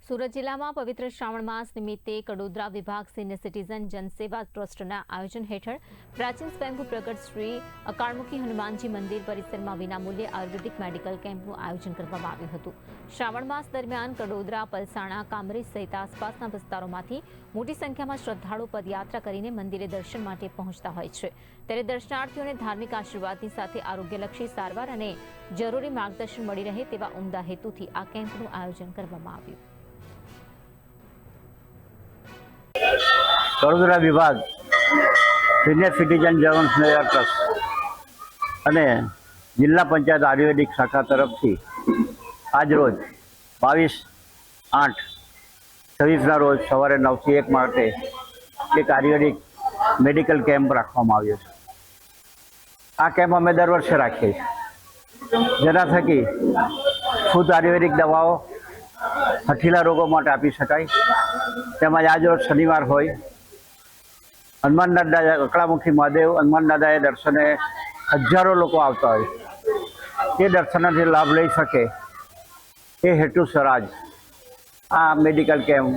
સુરત જિલ્લામાં પવિત્ર શ્રાવણ માસ નિમિત્તે કડોદરા વિભાગ સિનિયર સિટીઝન જનસેવા ટ્રસ્ટના આયોજન હેઠળ પ્રાચીન સ્વયંભૂ પ્રગટ શ્રી અકાળમુખી હનુમાનજી મંદિર પરિસરમાં વિનામૂલ્યે આયુર્વેદિક મેડિકલ કેમ્પનું આયોજન કરવામાં આવ્યું હતું। શ્રાવણ માસ દરમિયાન કડોદરા, પલસાણા, કામરેજ સહિત આસપાસના વિસ્તારોમાંથી મોટી સંખ્યામાં શ્રદ્ધાળુઓ પદયાત્રા કરીને મંદિરે દર્શન માટે પહોંચતા હોય છે। ત્યારે દર્શનાર્થીઓને ધાર્મિક આશીર્વાદની સાથે આરોગ્યલક્ષી સારવાર અને જરૂરી માર્ગદર્શન મળી રહે તેવા ઉમદા હેતુથી આ કેમ્પનું આયોજન કરવામાં આવ્યું। કડોદરા વિભાગ સિનિયર સિટીઝન જનસેવા ટ્રસ્ટ અને જિલ્લા પંચાયત આયુર્વેદિક શાખા તરફથી આજરોજ 22/8/26ના રોજ સવારે 9 થી 1 માટે એક આયુર્વેદિક મેડિકલ કેમ્પ રાખવામાં આવ્યો છે। આ કેમ્પ અમે દર વર્ષે રાખીએ છીએ, જેના થકી શુદ્ધ આયુર્વેદિક દવાઓ હઠીલા રોગો માટે આપી શકાય। તેમજ આજરોજ શનિવાર હોય, હનુમાન દાદા અકળામુખી મહાદેવ હનુમાન દાદાએ દર્શને હજારો લોકો આવતા હોય, તે દર્શનથી લાભ લઈ શકે એ હેતુસર આજ આ મેડિકલ કેમ્પ